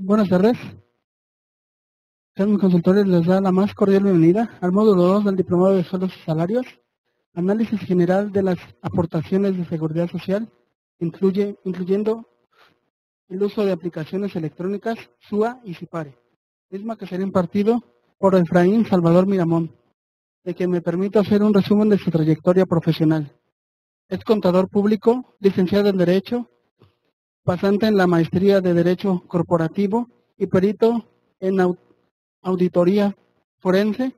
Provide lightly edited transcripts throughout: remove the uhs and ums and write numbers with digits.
Buenas tardes. Sean Consultores les da la más cordial bienvenida al módulo 2 del Diplomado de Sueldos y Salarios. Análisis general de las aportaciones de seguridad social, incluyendo el uso de aplicaciones electrónicas, SUA y SIPARE, misma que será impartido por Efraín Salvador Miramón, de quien me permito hacer un resumen de su trayectoria profesional. Es contador público, licenciado en Derecho, pasante en la Maestría de Derecho Corporativo y perito en auditoría forense.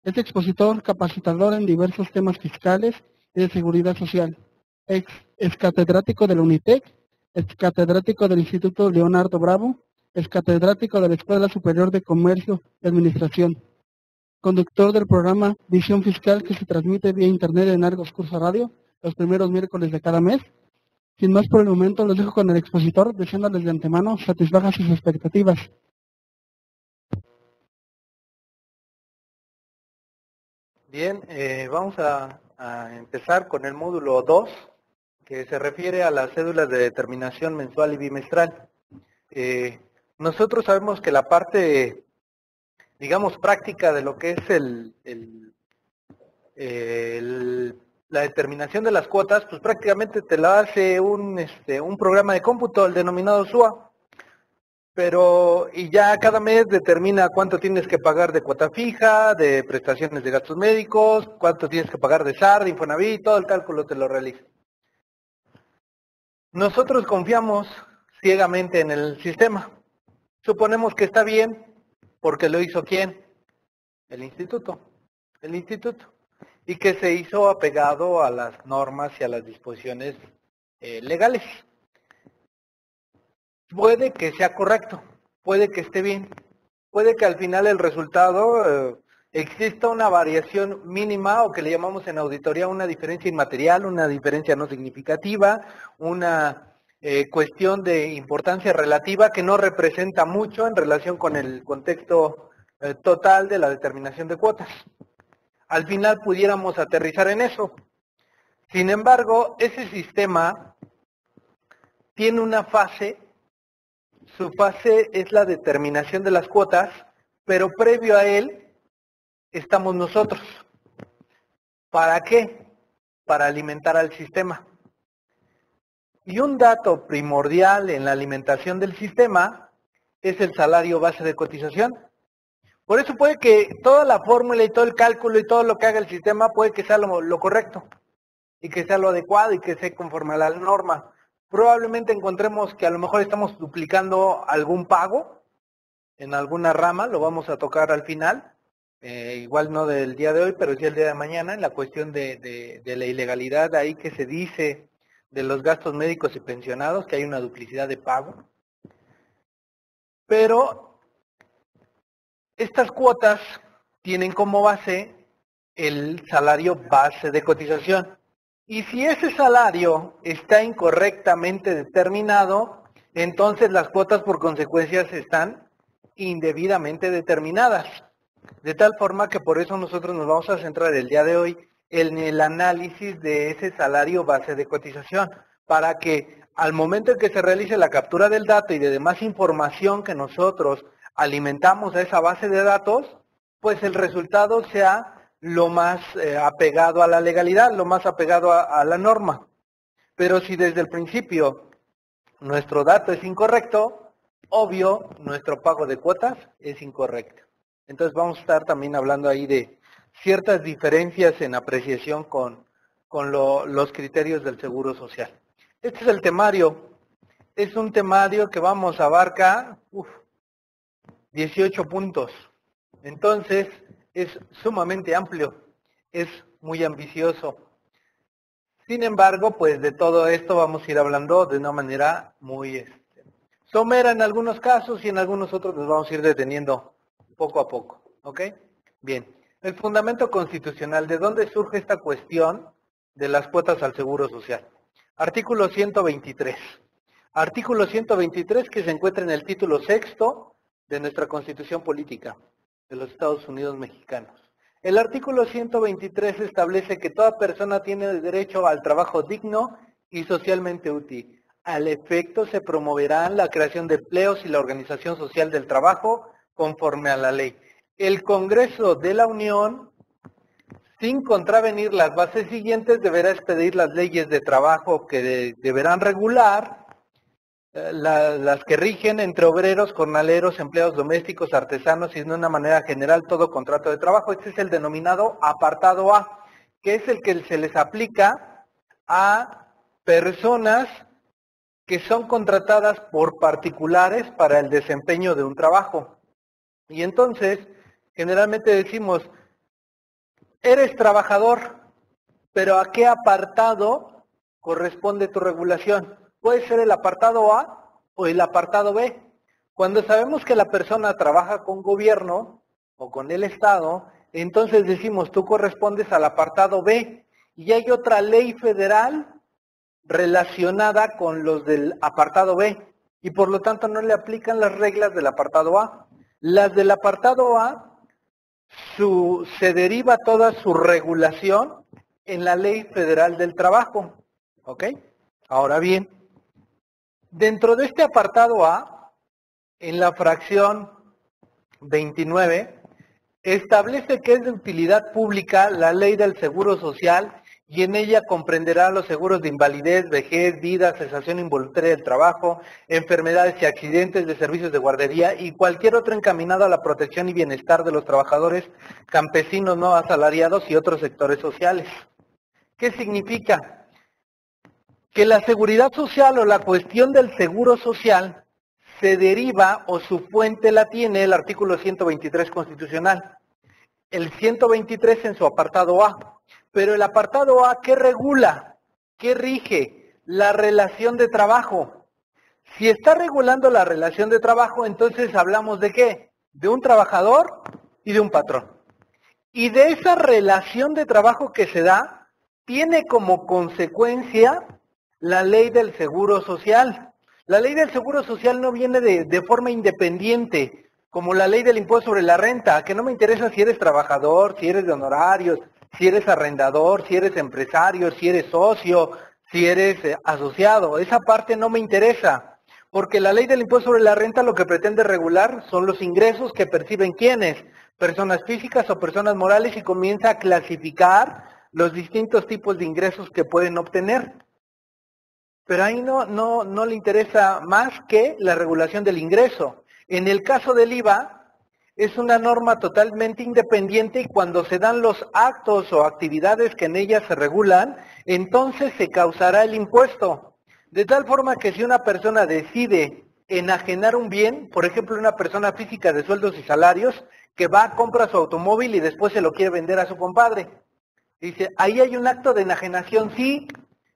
Es expositor, capacitador en diversos temas fiscales y de seguridad social. Es catedrático de la UNITEC, es catedrático del Instituto Leonardo Bravo, es catedrático de la Escuela Superior de Comercio y Administración. Conductor del programa Visión Fiscal, que se transmite vía internet en Argos Curso Radio los primeros miércoles de cada mes. Sin más por el momento, los dejo con el expositor, deseándoles de antemano satisfagan sus expectativas. Bien, vamos a empezar con el módulo 2, que se refiere a las cédulas de determinación mensual y bimestral. Nosotros sabemos que la parte, digamos, práctica de lo que es la determinación de las cuotas, pues prácticamente te la hace un programa de cómputo, el denominado SUA. Y ya cada mes determina cuánto tienes que pagar de cuota fija, de prestaciones de gastos médicos, cuánto tienes que pagar de SAR, de Infonavit, todo el cálculo te lo realiza. Nosotros confiamos ciegamente en el sistema. Suponemos que está bien, porque lo hizo ¿quién? El instituto. Y que se hizo apegado a las normas y a las disposiciones legales. Puede que sea correcto, puede que esté bien, puede que al final el resultado exista una variación mínima o que le llamamos en auditoría una diferencia inmaterial, una diferencia no significativa, una cuestión de importancia relativa que no representa mucho en relación con el contexto total de la determinación de cuotas. Al final pudiéramos aterrizar en eso. Sin embargo, ese sistema tiene una fase. Su fase es la determinación de las cuotas, pero previo a él estamos nosotros. ¿Para qué? Para alimentar al sistema. Y un dato primordial en la alimentación del sistema es el salario base de cotización. Por eso puede que toda la fórmula y todo el cálculo y todo lo que haga el sistema puede que sea lo correcto y que sea lo adecuado y que sea conforme a la norma. Probablemente encontremos que a lo mejor estamos duplicando algún pago en alguna rama, lo vamos a tocar al final, igual no del día de hoy, pero sí el día de mañana, en la cuestión de la ilegalidad ahí que se dice de los gastos médicos y pensionados, que hay una duplicidad de pago. Pero estas cuotas tienen como base el salario base de cotización. Y si ese salario está incorrectamente determinado, entonces las cuotas por consecuencias están indebidamente determinadas. De tal forma que por eso nosotros nos vamos a centrar el día de hoy en el análisis de ese salario base de cotización, para que al momento en que se realice la captura del dato y de demás información que nosotros alimentamos a esa base de datos, pues el resultado sea lo más apegado a la legalidad, lo más apegado a la norma. Pero si desde el principio nuestro dato es incorrecto, obvio, nuestro pago de cuotas es incorrecto. Entonces vamos a estar también hablando ahí de ciertas diferencias en apreciación con los criterios del Seguro Social. Este es el temario. Es un temario que vamos a abarcar 18 puntos. Entonces es sumamente amplio, es muy ambicioso. Sin embargo, pues de todo esto vamos a ir hablando de una manera muy somera en algunos casos y en algunos otros nos vamos a ir deteniendo poco a poco. ¿Ok? Bien. El fundamento constitucional, ¿de dónde surge esta cuestión de las cuotas al Seguro Social? Artículo 123. Artículo 123 que se encuentra en el título sexto de nuestra Constitución Política de los Estados Unidos Mexicanos. El artículo 123 establece que toda persona tiene derecho al trabajo digno y socialmente útil, Al efecto se promoverán la creación de empleos y la organización social del trabajo conforme a la ley. El Congreso de la Unión, sin contravenir las bases siguientes, deberá expedir las leyes de trabajo que deberán regular las que rigen entre obreros, jornaleros, empleados domésticos, artesanos y de una manera general todo contrato de trabajo. Este es el denominado apartado A, que es el que se les aplica a personas que son contratadas por particulares para el desempeño de un trabajo. Y entonces, generalmente decimos, eres trabajador, pero ¿a qué apartado corresponde tu regulación? Puede ser el apartado A o el apartado B. Cuando sabemos que la persona trabaja con gobierno o con el Estado, entonces decimos, tú correspondes al apartado B. Y hay otra ley federal relacionada con los del apartado B. Y por lo tanto no le aplican las reglas del apartado A. Las del apartado A, se deriva toda su regulación en la Ley Federal del Trabajo. ¿Ok? Ahora bien, dentro de este apartado A, en la fracción 29, establece que es de utilidad pública la Ley del Seguro Social y en ella comprenderá los seguros de invalidez, vejez, vida, cesación involuntaria del trabajo, enfermedades y accidentes de servicios de guardería y cualquier otro encaminado a la protección y bienestar de los trabajadores campesinos no asalariados y otros sectores sociales. ¿Qué significa? Que la seguridad social o la cuestión del seguro social se deriva o su fuente la tiene el artículo 123 constitucional. El 123 en su apartado A. Pero el apartado A, ¿qué regula? ¿Qué rige? La relación de trabajo. Si está regulando la relación de trabajo, entonces hablamos ¿de qué? De un trabajador y de un patrón. Y de esa relación de trabajo que se da, tiene como consecuencia la ley del seguro social. La ley del seguro social no viene de forma independiente, como la ley del impuesto sobre la renta, que no me interesa si eres trabajador, si eres de honorarios, si eres arrendador, si eres empresario, si eres socio, si eres asociado. Esa parte no me interesa, porque la ley del impuesto sobre la renta lo que pretende regular son los ingresos que perciben ¿quiénes? Personas físicas o personas morales y comienza a clasificar los distintos tipos de ingresos que pueden obtener. Pero ahí no le interesa más que la regulación del ingreso. En el caso del IVA, es una norma totalmente independiente y cuando se dan los actos o actividades que en ella se regulan, entonces se causará el impuesto. De tal forma que si una persona decide enajenar un bien, por ejemplo una persona física de sueldos y salarios, que va, compra su automóvil y después se lo quiere vender a su compadre. Dice, ahí hay un acto de enajenación, sí,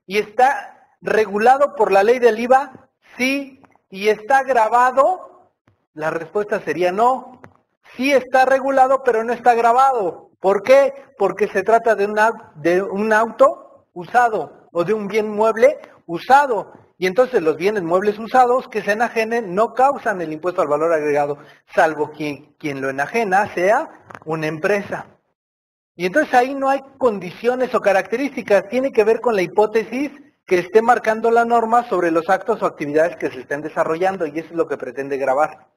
y está regulado por la ley del IVA, sí, y está grabado. La respuesta sería no. Sí está regulado, pero no está grabado. ¿Por qué? Porque se trata de un auto usado o de un bien mueble usado. Y entonces los bienes muebles usados que se enajenen no causan el impuesto al valor agregado, salvo quien lo enajena sea una empresa. Y entonces ahí no hay condiciones o características, tiene que ver con la hipótesis que esté marcando la norma sobre los actos o actividades que se estén desarrollando y eso es lo que pretende grabar.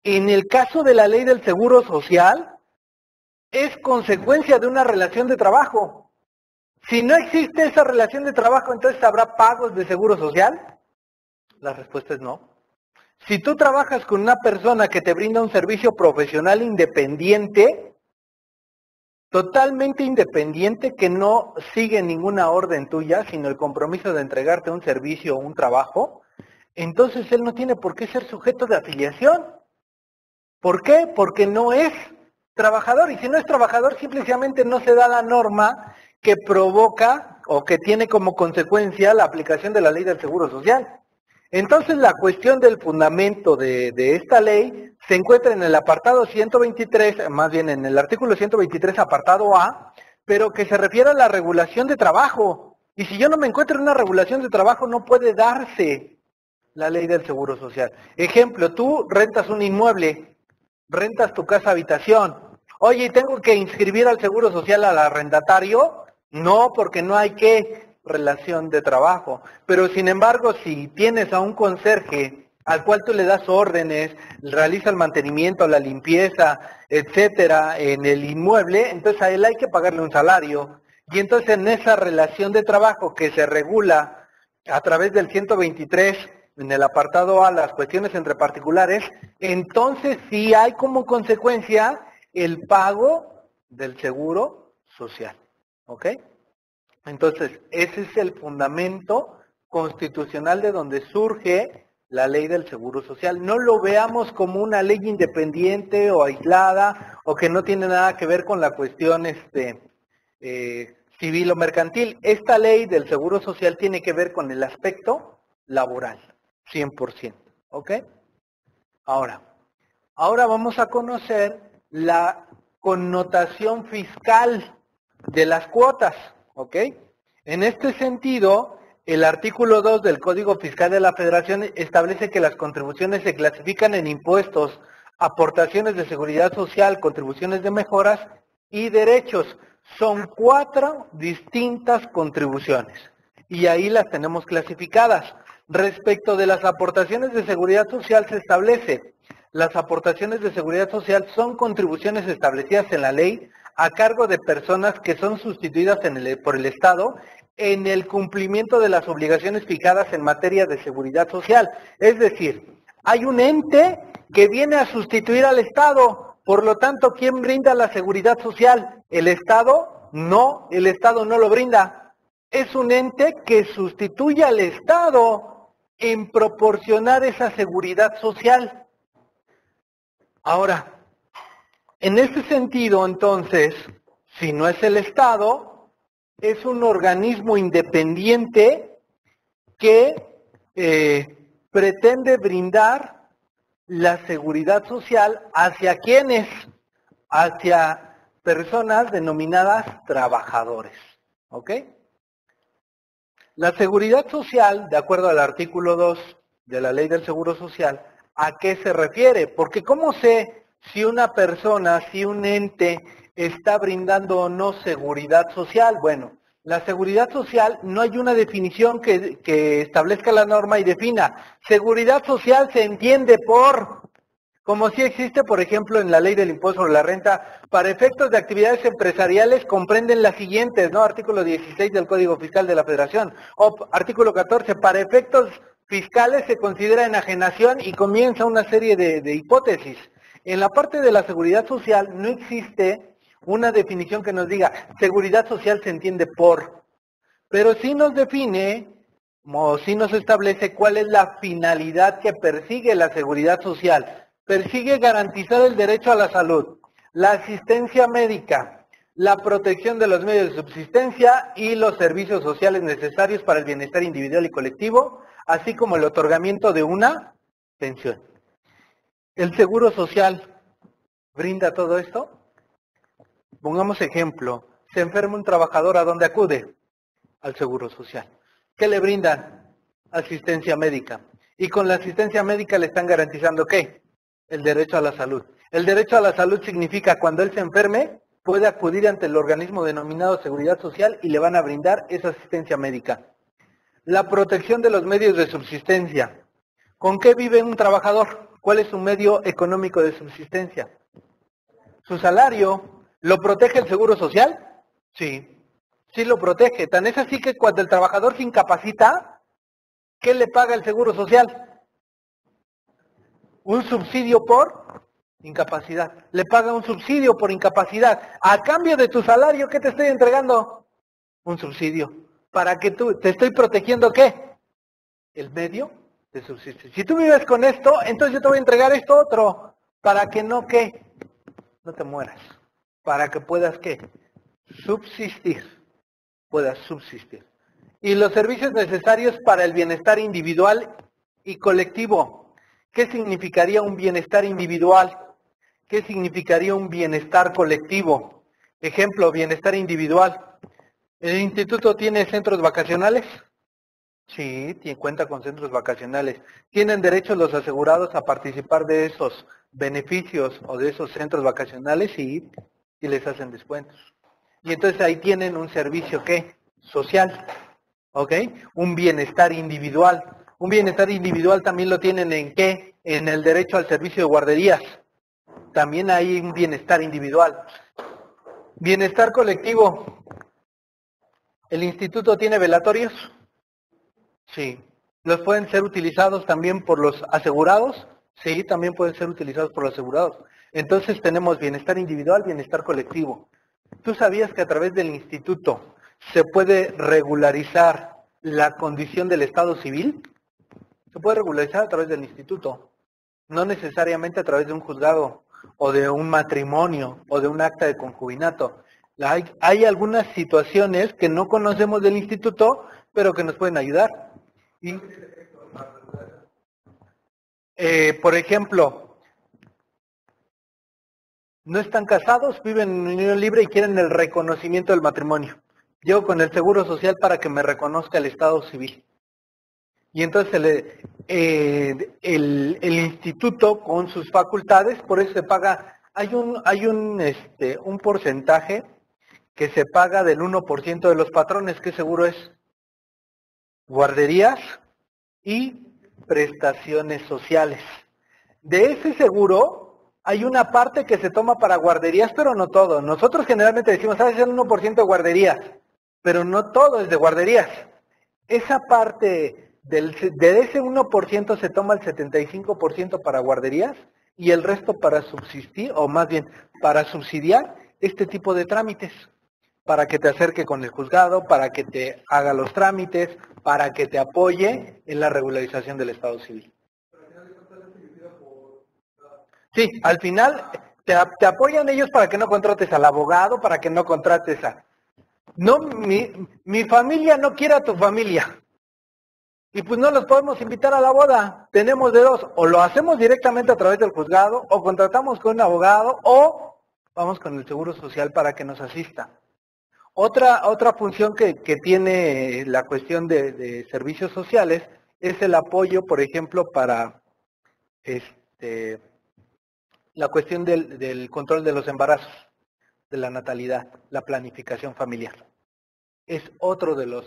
En el caso de la ley del seguro social, es consecuencia de una relación de trabajo. Si no existe esa relación de trabajo, entonces ¿habrá pagos de seguro social? La respuesta es no. Si tú trabajas con una persona que te brinda un servicio profesional independiente, totalmente independiente, que no sigue ninguna orden tuya, sino el compromiso de entregarte un servicio o un trabajo, entonces él no tiene por qué ser sujeto de afiliación. ¿Por qué? Porque no es trabajador, y si no es trabajador, simplemente no se da la norma que provoca o que tiene como consecuencia la aplicación de la ley del Seguro Social. Entonces la cuestión del fundamento de esta ley se encuentra en el apartado 123, más bien en el artículo 123 apartado A, pero que se refiere a la regulación de trabajo. Y si yo no me encuentro en una regulación de trabajo, no puede darse la ley del Seguro Social. Ejemplo, tú rentas un inmueble, rentas tu casa habitación. Oye, ¿tengo que inscribir al Seguro Social al arrendatario? No, porque no hay que. relación de trabajo. Pero sin embargo, si tienes a un conserje al cual tú le das órdenes, realiza el mantenimiento, la limpieza, etcétera, en el inmueble, entonces a él hay que pagarle un salario. Y entonces en esa relación de trabajo que se regula a través del 123, en el apartado A, las cuestiones entre particulares, entonces sí hay como consecuencia el pago del seguro social. ¿Ok? Entonces, ese es el fundamento constitucional de donde surge la ley del seguro social. No lo veamos como una ley independiente o aislada o que no tiene nada que ver con la cuestión civil o mercantil. Esta ley del seguro social tiene que ver con el aspecto laboral, 100%. ¿Ok? Ahora vamos a conocer la connotación fiscal de las cuotas. ¿Ok? En este sentido, el artículo 2 del Código Fiscal de la Federación establece que las contribuciones se clasifican en impuestos, aportaciones de seguridad social, contribuciones de mejoras y derechos. Son 4 distintas contribuciones y ahí las tenemos clasificadas. Respecto de las aportaciones de seguridad social se establece: las aportaciones de seguridad social son contribuciones establecidas en la ley a cargo de personas que son sustituidas por el Estado en el cumplimiento de las obligaciones fijadas en materia de seguridad social. Es decir, hay un ente que viene a sustituir al Estado. Por lo tanto, ¿quién brinda la seguridad social? ¿El Estado? No, el Estado no lo brinda. Es un ente que sustituye al Estado en proporcionar esa seguridad social. Ahora, en ese sentido, entonces, si no es el Estado, es un organismo independiente que pretende brindar la seguridad social ¿hacia quiénes? Hacia personas denominadas trabajadores. ¿Ok? La seguridad social, de acuerdo al artículo 2 de la Ley del Seguro Social, ¿a qué se refiere? Porque ¿cómo sé si una persona, si un ente está brindando o no seguridad social? Bueno, la seguridad social no hay una definición que establezca la norma y defina. Seguridad social se entiende por, como si existe, por ejemplo, en la ley del impuesto sobre la renta, para efectos de actividades empresariales comprenden las siguientes, ¿no? Artículo 16 del Código Fiscal de la Federación, o artículo 14, para efectos fiscales se considera enajenación y comienza una serie de hipótesis. En la parte de la seguridad social no existe una definición que nos diga, seguridad social se entiende por, pero sí nos define, o sí nos establece cuál es la finalidad que persigue la seguridad social. Persigue garantizar el derecho a la salud, la asistencia médica, la protección de los medios de subsistencia y los servicios sociales necesarios para el bienestar individual y colectivo, así como el otorgamiento de una pensión. ¿El seguro social brinda todo esto? Pongamos ejemplo, se enferma un trabajador, ¿a dónde acude? Al seguro social. ¿Qué le brindan? Asistencia médica. Y con la asistencia médica le están garantizando ¿qué? El derecho a la salud. El derecho a la salud significa cuando él se enferme, puede acudir ante el organismo denominado Seguridad Social y le van a brindar esa asistencia médica. La protección de los medios de subsistencia. ¿Con qué vive un trabajador? ¿Cuál es su medio económico de subsistencia? Su salario. ¿Lo protege el Seguro Social? Sí, sí lo protege. Tan es así que cuando el trabajador se incapacita, ¿qué le paga el Seguro Social? Un subsidio por incapacidad. Le paga un subsidio por incapacidad. A cambio de tu salario, ¿qué te estoy entregando? Un subsidio. ¿Para que tú te estoy protegiendo qué? El medio de subsistencia. Si tú vives con esto, entonces yo te voy a entregar esto otro. ¿Para que no qué? No te mueras. Para que puedas qué? Subsistir. Puedas subsistir. Y los servicios necesarios para el bienestar individual y colectivo. ¿Qué significaría un bienestar individual? ¿Qué significaría un bienestar colectivo? Ejemplo, bienestar individual. ¿El instituto tiene centros vacacionales? Sí, cuenta con centros vacacionales. ¿Tienen derecho los asegurados a participar de esos beneficios o de esos centros vacacionales? Sí, y les hacen descuentos. Y entonces ahí tienen un servicio, ¿qué? Social. ¿ok? Un bienestar individual. Un bienestar individual también lo tienen ¿en qué? En el derecho al servicio de guarderías. También hay un bienestar individual. Bienestar colectivo. ¿El instituto tiene velatorios? Sí. ¿Los pueden ser utilizados también por los asegurados? Sí, también pueden ser utilizados por los asegurados. Entonces tenemos bienestar individual, bienestar colectivo. ¿Tú sabías que a través del instituto se puede regularizar la condición del estado civil? Se puede regularizar a través del instituto, no necesariamente a través de un juzgado o de un matrimonio o de un acta de concubinato. Hay algunas situaciones que no conocemos del instituto, pero que nos pueden ayudar. Y, por ejemplo, no están casados, viven en unión libre y quieren el reconocimiento del matrimonio. Llego con el Seguro Social para que me reconozca el estado civil. Y entonces el instituto con sus facultades, por eso se paga, un porcentaje que se paga del 1% de los patrones, ¿qué seguro es? Guarderías y prestaciones sociales. De ese seguro hay una parte que se toma para guarderías, pero no todo. Nosotros generalmente decimos, ¿sabes? El 1% de guarderías, pero no todo es de guarderías. Esa parte de ese 1% se toma el 75% para guarderías y el resto para subsistir, o más bien, para subsidiar este tipo de trámites, para que te acerque con el juzgado, para que te haga los trámites, para que te apoye en la regularización del estado civil. Sí, al final te apoyan ellos para que no contrates al abogado, para que no contrates a... No, mi familia no quiere a tu familia. Y pues no los podemos invitar a la boda. Tenemos de dos, o lo hacemos directamente a través del juzgado, o contratamos con un abogado, o vamos con el Seguro Social para que nos asista. Otra función que tiene la cuestión de servicios sociales es el apoyo, por ejemplo, para la cuestión del control de los embarazos, de la natalidad, la planificación familiar. Es otro de los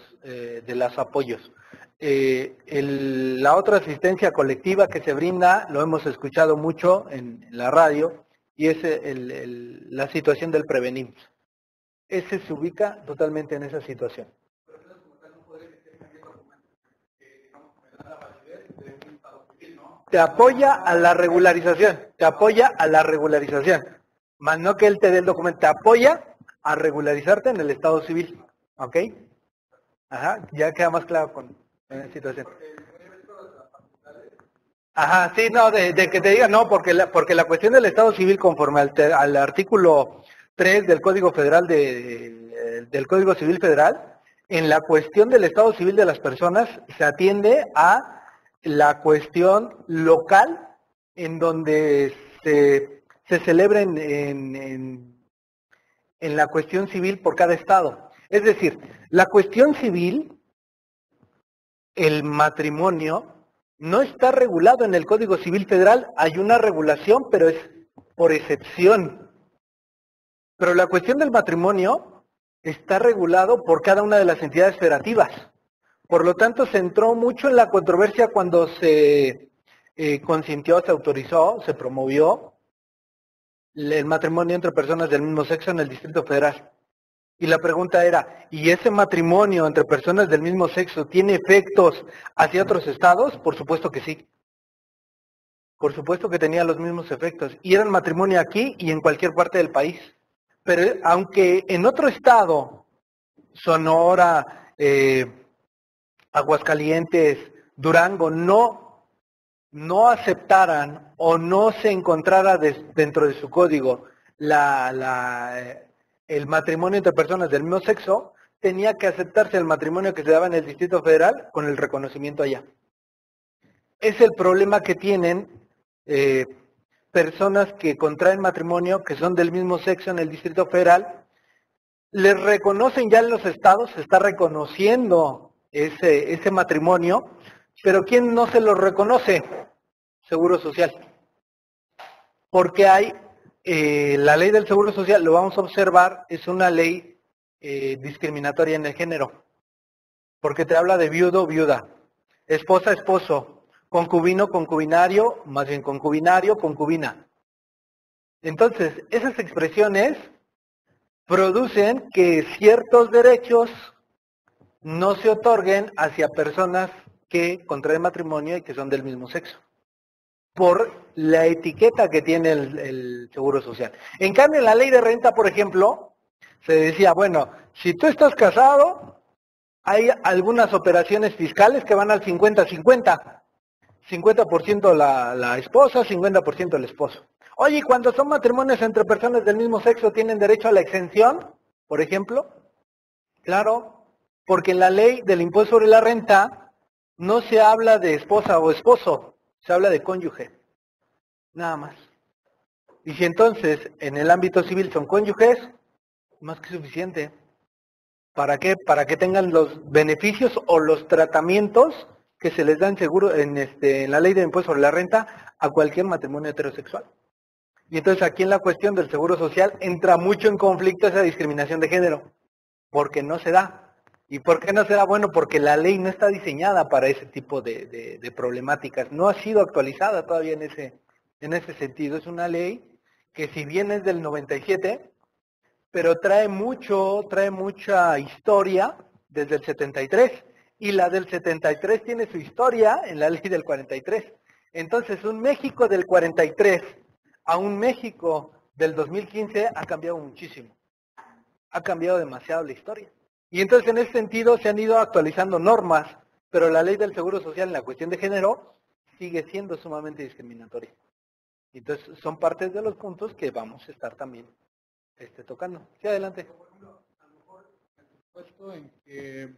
apoyos. La otra asistencia colectiva que se brinda, lo hemos escuchado mucho en la radio, y es la situación del prevenir. Ese se ubica totalmente en esa situación. Te apoya a la regularización, más no que él te dé el documento, te apoya a regularizarte en el estado civil, ¿ok? Ajá, ya queda más claro con la situación. Ajá, sí, no, de que te diga no, porque la cuestión del estado civil conforme al artículo 3 del Código Federal del Código Civil Federal, en la cuestión del estado civil de las personas se atiende a la cuestión local en donde se celebra en la cuestión civil por cada estado. Es decir, la cuestión civil, el matrimonio, no está regulado en el Código Civil Federal, hay una regulación, pero es por excepción. Pero la cuestión del matrimonio está regulado por cada una de las entidades federativas. Por lo tanto, se entró mucho en la controversia cuando se consintió, se autorizó, se promovió el matrimonio entre personas del mismo sexo en el Distrito Federal. Y la pregunta era, ¿y ese matrimonio entre personas del mismo sexo tiene efectos hacia otros estados? Por supuesto que sí. Por supuesto que tenía los mismos efectos. Y eran matrimonio aquí y en cualquier parte del país. Pero aunque en otro estado, Sonora, Aguascalientes, Durango, no aceptaran o no se encontrara dentro de su código el matrimonio entre personas del mismo sexo, tenía que aceptarse el matrimonio que se daba en el Distrito Federal con el reconocimiento allá. Es el problema que tienen personas que contraen matrimonio, que son del mismo sexo en el Distrito Federal, les reconocen ya en los estados, se está reconociendo ese matrimonio, pero ¿quién no se lo reconoce? Seguro Social. Porque hay la ley del Seguro Social, lo vamos a observar, es una ley discriminatoria en el género. porque te habla de viudo, viuda, esposa, esposo, concubino, concubinario, más bien concubinario, concubina. Entonces, esas expresiones producen que ciertos derechos no se otorguen hacia personas que contraen matrimonio y que son del mismo sexo, por la etiqueta que tiene el Seguro Social. En cambio, en la ley de renta, por ejemplo, se decía, bueno, si tú estás casado, hay algunas operaciones fiscales que van al 50-50. 50% la esposa, 50% el esposo. Oye, ¿y cuando son matrimonios entre personas del mismo sexo tienen derecho a la exención, por ejemplo? Claro, porque en la ley del impuesto sobre la renta no se habla de esposa o esposo, se habla de cónyuge, nada más. Y si entonces en el ámbito civil son cónyuges, más que suficiente. ¿Para qué? Para que tengan los beneficios o los tratamientos que se les dan seguro en la ley de impuesto sobre la renta a cualquier matrimonio heterosexual. Y entonces aquí en la cuestión del seguro social entra mucho en conflicto esa discriminación de género, porque no se da. ¿Y por qué no se da? Bueno, porque la ley no está diseñada para ese tipo de problemáticas, no ha sido actualizada todavía en ese sentido. Es una ley que si bien es del 97, pero trae mucha historia desde el 73, y la del 73 tiene su historia en la ley del 43. Entonces, un México del 43 a un México del 2015 ha cambiado muchísimo. Ha cambiado demasiado la historia. Y entonces, en ese sentido, se han ido actualizando normas, pero la ley del Seguro Social en la cuestión de género sigue siendo sumamente discriminatoria. Entonces, son partes de los puntos que vamos a estar también tocando. Sí, adelante. A lo mejor puesto en que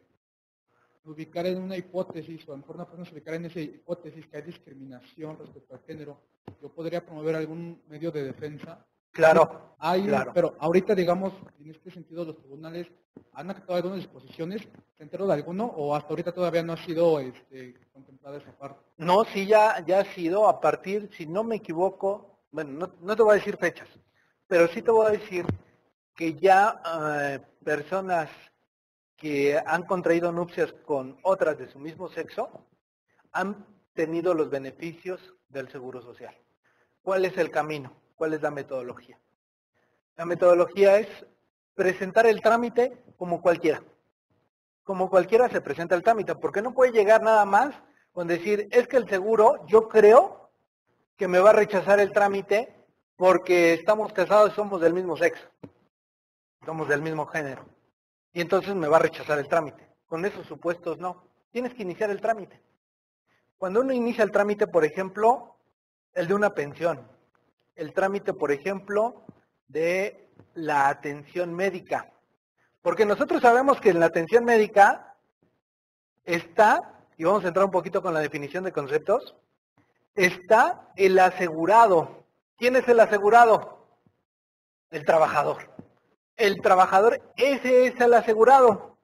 ubicar en una hipótesis, o a lo mejor no podemos ubicar en esa hipótesis que hay discriminación respecto al género, yo podría promover algún medio de defensa. Claro, Hay, claro. pero ahorita, digamos, en este sentido, los tribunales han acatado algunas disposiciones. ¿Se enteró de alguno o hasta ahorita todavía no ha sido contemplada esa parte? No, sí, ya ha sido a partir, si no me equivoco, bueno, no te voy a decir fechas, pero sí te voy a decir que ya personas que han contraído nupcias con otras de su mismo sexo han tenido los beneficios del Seguro Social. ¿Cuál es el camino? ¿Cuál es la metodología? La metodología es presentar el trámite como cualquiera. Como cualquiera se presenta el trámite, porque no puede llegar nada más con decir, es que el seguro, yo creo que me va a rechazar el trámite porque estamos casados y somos del mismo sexo, somos del mismo género, y entonces me va a rechazar el trámite. Con esos supuestos no, tienes que iniciar el trámite. Cuando uno inicia el trámite, por ejemplo, el de una pensión, el trámite, por ejemplo, de la atención médica, porque nosotros sabemos que en la atención médica está, y vamos a entrar un poquito con la definición de conceptos, está el asegurado. ¿Quién es el asegurado? El trabajador. El trabajador, ese es el asegurado.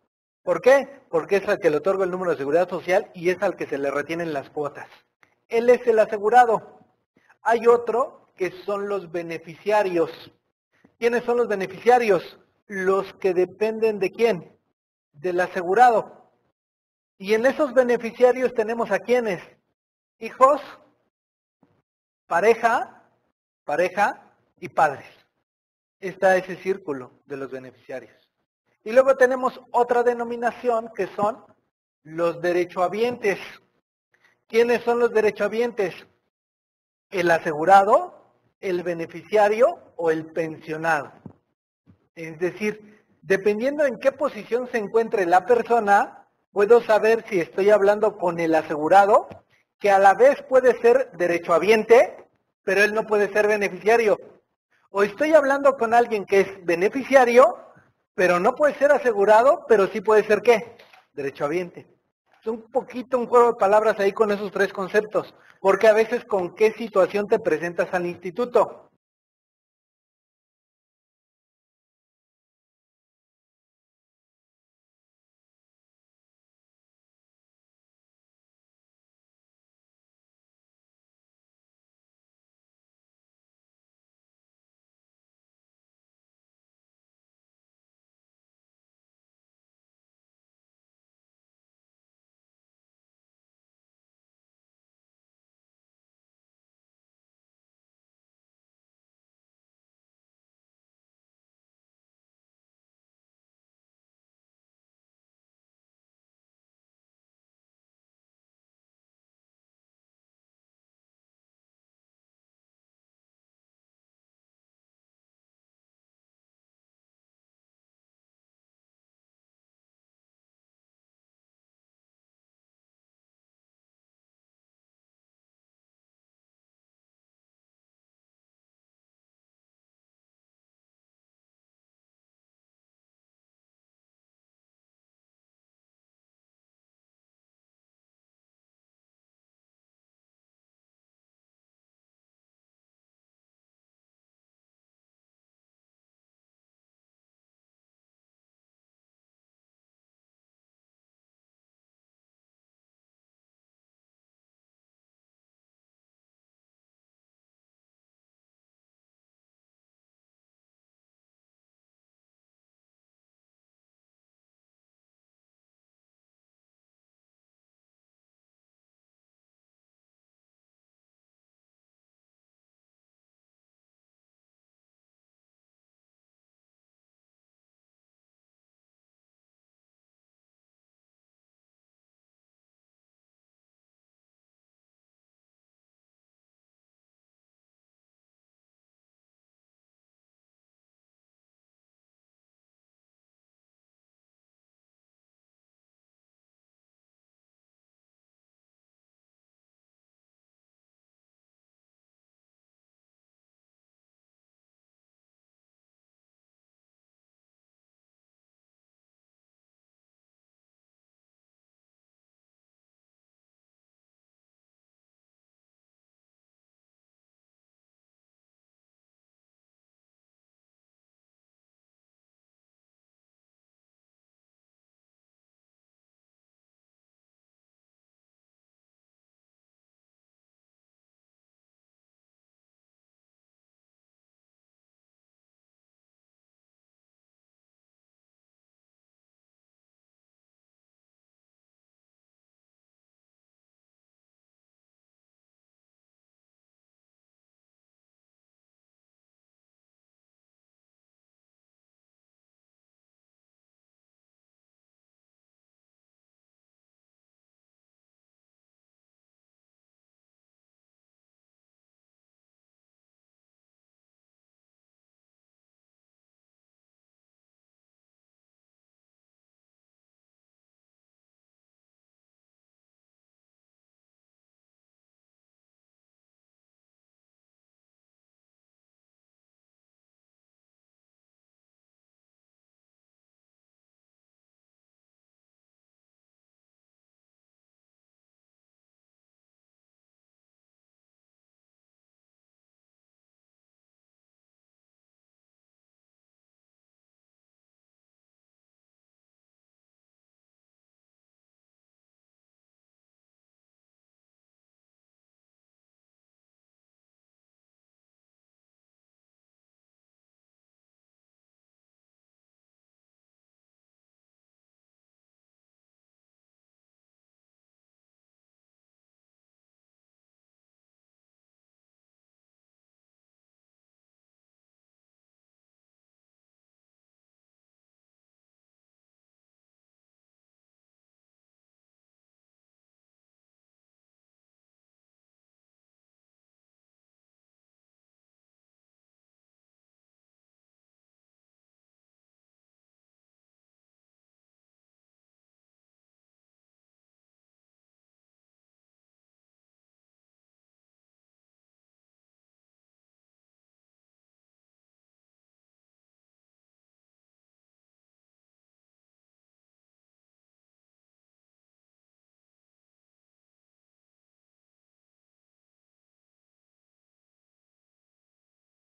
¿Por qué? Porque es al que le otorga el número de seguridad social y es al que se le retienen las cuotas. Él es el asegurado. Hay otro que son los beneficiarios. ¿Quiénes son los beneficiarios? Los que dependen ¿de quién? Del asegurado. Y en esos beneficiarios tenemos a quiénes? Hijos, pareja y padres. Está ese círculo de los beneficiarios. Y luego tenemos otra denominación que son los derechohabientes. ¿Quiénes son los derechohabientes? El asegurado, el beneficiario o el pensionado. Es decir, dependiendo en qué posición se encuentre la persona, puedo saber si estoy hablando con el asegurado, que a la vez puede ser derechohabiente, pero él no puede ser beneficiario. O estoy hablando con alguien que es beneficiario, pero no puede ser asegurado, pero sí puede ser ¿qué? Derechohabiente. Es un poquito un juego de palabras ahí con esos tres conceptos, porque a veces con qué situación te presentas al instituto.